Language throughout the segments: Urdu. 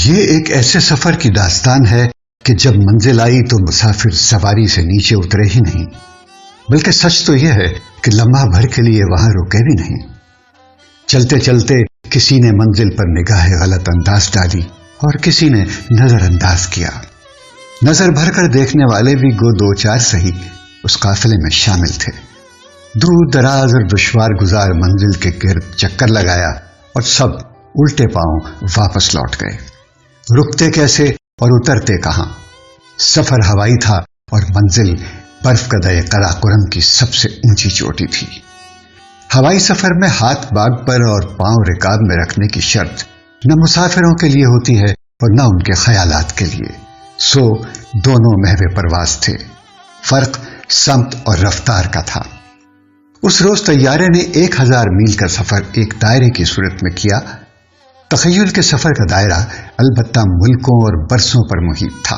یہ ایک ایسے سفر کی داستان ہے کہ جب منزل آئی تو مسافر سواری سے نیچے اترے ہی نہیں، بلکہ سچ تو یہ ہے کہ لمحہ بھر کے لیے وہاں رکے بھی نہیں۔ چلتے چلتے کسی نے منزل پر نگاہ غلط انداز ڈالی اور کسی نے نظر انداز کیا۔ نظر بھر کر دیکھنے والے بھی گو دو چار سہی اس قافلے میں شامل تھے۔ دور دراز اور دشوار گزار منزل کے گرد چکر لگایا اور سب الٹے پاؤں واپس لوٹ گئے۔ رکتے کیسے اور اترتے کہاں؟ سفر ہوائی تھا اور منزل برف کدہ قراقرم کی سب سے اونچی چوٹی تھی۔ ہوائی سفر میں ہاتھ باغ پر اور پاؤں رکاب میں رکھنے کی شرط نہ مسافروں کے لیے ہوتی ہے اور نہ ان کے خیالات کے لیے، سو دونوں محو پرواز تھے۔ فرق سمت اور رفتار کا تھا۔ اس روز طیارے نے 1000 میل کا سفر ایک دائرے کی صورت میں کیا۔ تخیل کے سفر کا دائرہ البتہ ملکوں اور برسوں پر محیط تھا۔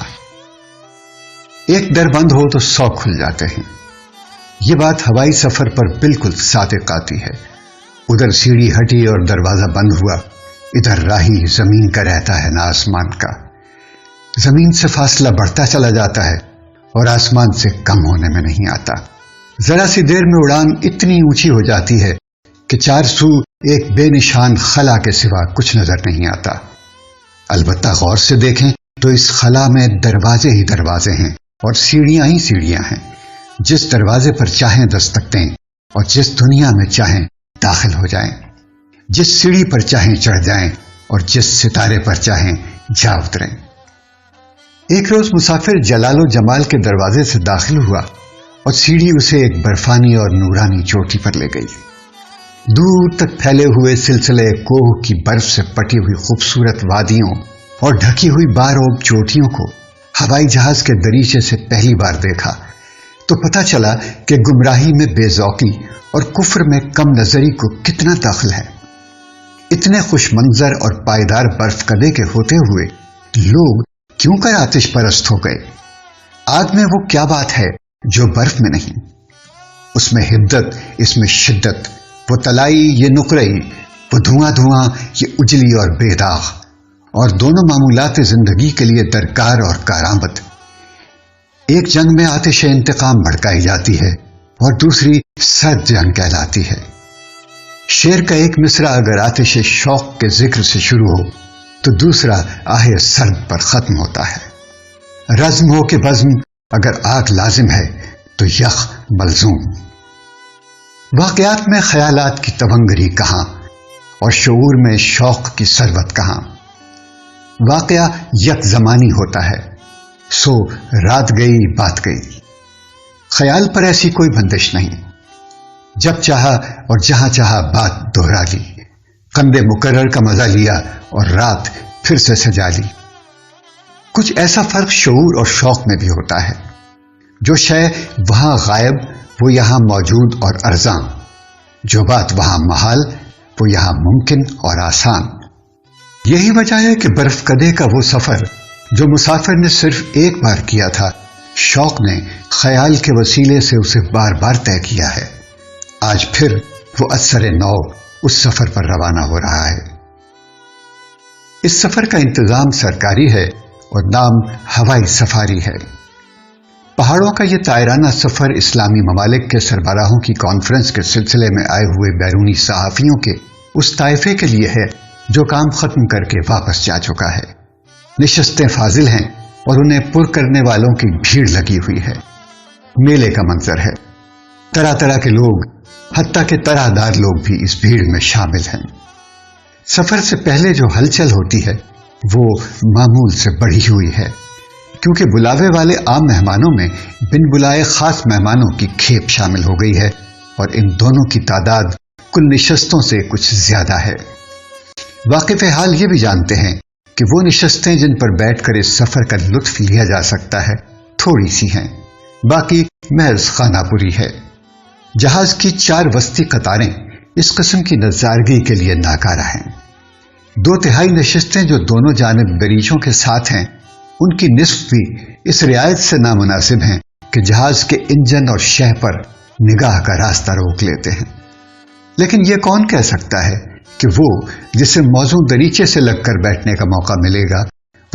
ایک در بند ہو تو 100 کھل جاتے ہیں۔ یہ بات ہوائی سفر پر بالکل صادق آتی ہے۔ ادھر سیڑھی ہٹی اور دروازہ بند ہوا، ادھر راہی زمین کا رہتا ہے نہ آسمان کا۔ زمین سے فاصلہ بڑھتا چلا جاتا ہے اور آسمان سے کم ہونے میں نہیں آتا۔ ذرا سی دیر میں اڑان اتنی اونچی ہو جاتی ہے کہ 4 سو ایک بے نشان خلا کے سوا کچھ نظر نہیں آتا۔ البتہ غور سے دیکھیں تو اس خلا میں دروازے ہی دروازے ہیں اور سیڑھیاں ہی سیڑھیاں ہیں۔ جس دروازے پر چاہیں دستک دیں اور جس دنیا میں چاہیں داخل ہو جائیں، جس سیڑھی پر چاہیں چڑھ جائیں اور جس ستارے پر چاہیں جا اتریں۔ ایک روز مسافر جلال و جمال کے دروازے سے داخل ہوا اور سیڑھی اسے ایک برفانی اور نورانی چوٹی پر لے گئی۔ دور تک پھیلے ہوئے سلسلے کوہ کی برف سے پٹی ہوئی خوبصورت وادیوں اور ڈھکی ہوئی باروب چوٹیوں کو ہوائی جہاز کے دریچے سے پہلی بار دیکھا تو پتہ چلا کہ گمراہی میں بے ذوقی اور کفر میں کم نظری کو کتنا دخل ہے۔ اتنے خوش منظر اور پائیدار برف کدے کے ہوتے ہوئے لوگ کیوں کر آتش پرست ہو گئے؟ آگ میں وہ کیا بات ہے جو برف میں نہیں؟ اس میں حدت، اس میں شدت، وہ تلائی یہ نقرئی، وہ دھواں دھواں یہ اجلی اور بے داغ، اور دونوں معمولات زندگی کے لیے درکار اور کارآمد۔ ایک جنگ میں آتش انتقام بھڑکائی جاتی ہے اور دوسری سرد جنگ کہلاتی ہے۔ شعر کا ایک مصرع اگر آتش شوق کے ذکر سے شروع ہو تو دوسرا آہ سرد پر ختم ہوتا ہے۔ رزم ہو کہ بزم اگر آگ لازم ہے تو یخ ملزوم۔ واقعات میں خیالات کی تونگری کہاں اور شعور میں شوق کی ثروت کہاں؟ واقعہ یک زمانی ہوتا ہے، سو رات گئی بات گئی۔ خیال پر ایسی کوئی بندش نہیں، جب چاہا اور جہاں چاہا بات دہرا لی، قند مقرر کا مزہ لیا اور رات پھر سے سجا لی۔ کچھ ایسا فرق شعور اور شوق میں بھی ہوتا ہے۔ جو شے وہاں غائب وہ یہاں موجود اور ارزاں، جو بات وہاں محال وہ یہاں ممکن اور آسان۔ یہی وجہ ہے کہ برف کدے کا وہ سفر جو مسافر نے صرف ایک بار کیا تھا، شوق نے خیال کے وسیلے سے اسے بار بار طے کیا ہے۔ آج پھر وہ اثر نو اس سفر پر روانہ ہو رہا ہے۔ اس سفر کا انتظام سرکاری ہے اور نام ہوائی سفاری ہے۔ پہاڑوں کا یہ طائرانہ سفر اسلامی ممالک کے سربراہوں کی کانفرنس کے سلسلے میں آئے ہوئے بیرونی صحافیوں کے اس طائفے کے لیے ہے جو کام ختم کر کے واپس جا چکا ہے۔ نشستیں فاضل ہیں اور انہیں پر کرنے والوں کی بھیڑ لگی ہوئی ہے۔ میلے کا منظر ہے، طرح طرح کے لوگ، حتیٰ کہ طرح دار لوگ بھی اس بھیڑ میں شامل ہیں۔ سفر سے پہلے جو ہلچل ہوتی ہے وہ معمول سے بڑھی ہوئی ہے، کیونکہ بلاوے والے عام مہمانوں میں بن بلائے خاص مہمانوں کی کھیپ شامل ہو گئی ہے اور ان دونوں کی تعداد کل نشستوں سے کچھ زیادہ ہے۔ واقف حال یہ بھی جانتے ہیں کہ وہ نشستیں جن پر بیٹھ کر اس سفر کا لطف لیا جا سکتا ہے تھوڑی سی ہیں، باقی محض خانہ پوری ہے۔ جہاز کی 4 وسطی قطاریں اس قسم کی نظارگی کے لیے ناکارہ ہیں۔ 2/3 نشستیں جو دونوں جانب دریچوں کے ساتھ ہیں، ان کی نصف بھی اس رعایت سے نامناسب ہیں کہ جہاز کے انجن اور شہ پر نگاہ کا راستہ روک لیتے ہیں۔ لیکن یہ کون کہہ سکتا ہے کہ وہ جسے موزوں دریچے سے لگ کر بیٹھنے کا موقع ملے گا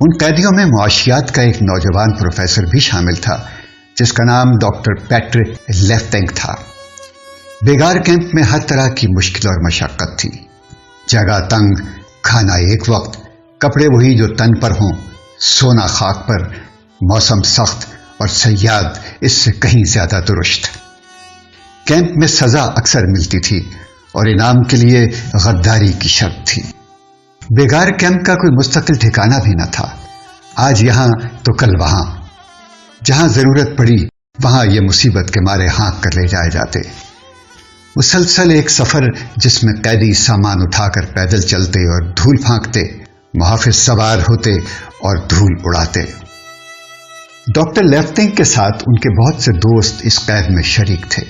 ان قیدیوں میں معاشیات کا ایک نوجوان پروفیسر بھی شامل تھا جس کا نام ڈاکٹر پیٹرک لیفتنگ تھا۔ بیگار کیمپ میں ہر طرح کی مشکل اور مشقت تھی۔ جگہ تنگ، کھانا ایک وقت، کپڑے وہی جو تن پر ہوں، سونا خاک پر، موسم سخت اور صیاد اس سے کہیں زیادہ درست۔ کیمپ میں سزا اکثر ملتی تھی اور انعام کے لیے غداری کی شرط تھی۔ بیگار کیمپ کا کوئی مستقل ٹھکانہ بھی نہ تھا، آج یہاں تو کل وہاں، جہاں ضرورت پڑی وہاں یہ مصیبت کے مارے ہانک کر لے جائے جاتے۔ مسلسل ایک سفر جس میں قیدی سامان اٹھا کر پیدل چلتے اور دھول پھانکتے، محافظ سوار ہوتے اور دھول اڑاتے۔ ڈاکٹر لیفتنگ کے ساتھ ان کے بہت سے دوست اس قید میں شریک تھے۔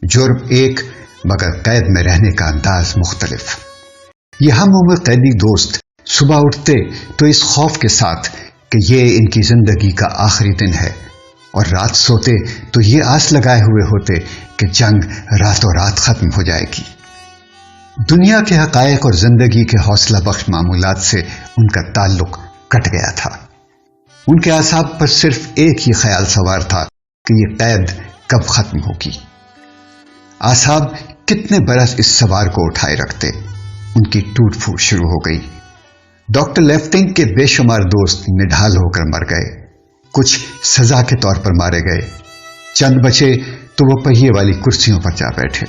جرم ایک مگر قید میں رہنے کا انداز مختلف۔ یہ ہم عمر قیدی دوست صبح اٹھتے تو اس خوف کے ساتھ کہ یہ ان کی زندگی کا آخری دن ہے، اور رات سوتے تو یہ آس لگائے ہوئے ہوتے کہ جنگ راتوں رات ختم ہو جائے گی۔ دنیا کے حقائق اور زندگی کے حوصلہ بخش معمولات سے ان کا تعلق کٹ گیا تھا۔ ان کے اعصاب پر صرف ایک ہی خیال سوار تھا کہ یہ قید کب ختم ہوگی۔ اعصاب کتنے برس اس سوار کو اٹھائے رکھتے، ان کی ٹوٹ پھوٹ شروع ہو گئی۔ ڈاکٹر لیفتنگ کے بے شمار دوست نڈھال ہو کر مر گئے، کچھ سزا کے طور پر مارے گئے، چند بچے تو وہ پہیے والی کرسیوں پر جا بیٹھے۔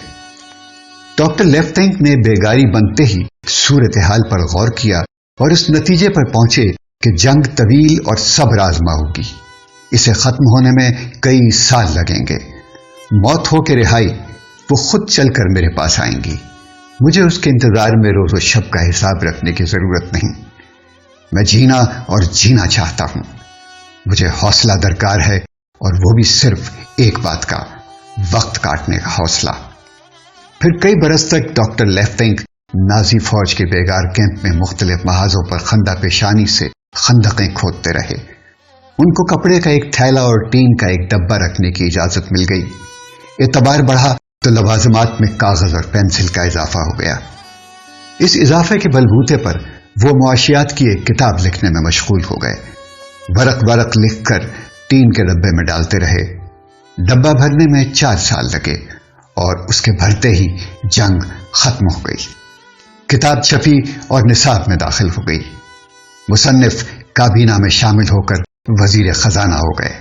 ڈاکٹر لیفتنگ نے بیگاری بنتے ہی صورتحال پر غور کیا اور اس نتیجے پر پہنچے کہ جنگ طویل اور صبر آزما ہوگی، اسے ختم ہونے میں کئی سال لگیں گے۔ موت ہو کے رہائی وہ خود چل کر میرے پاس آئیں گی، مجھے اس کے انتظار میں روز و شب کا حساب رکھنے کی ضرورت نہیں۔ میں جینا اور جینا چاہتا ہوں، مجھے حوصلہ درکار ہے، اور وہ بھی صرف ایک بات کا، وقت کاٹنے کا حوصلہ۔ پھر کئی برس تک ڈاکٹر لیفتنگ نازی فوج کے بیگار کیمپ میں مختلف محاذوں پر خندہ پیشانی سے خندقیں کھودتے رہے۔ ان کو کپڑے کا ایک تھیلا اور ٹین کا ایک ڈبہ رکھنے کی اجازت مل گئی۔ اعتبار بڑھا تو لوازمات میں کاغذ اور پینسل کا اضافہ ہو گیا۔ اس اضافے کے بلبوتے پر وہ معاشیات کی ایک کتاب لکھنے میں مشغول ہو گئے۔ ورق ورق لکھ کر ٹین کے ڈبے میں ڈالتے رہے۔ ڈبہ بھرنے میں 4 سال لگے اور اس کے بھرتے ہی جنگ ختم ہو گئی۔ کتاب چھپی اور نصاب میں داخل ہو گئی۔ مصنف کابینہ میں شامل ہو کر وزیر خزانہ ہو گئے۔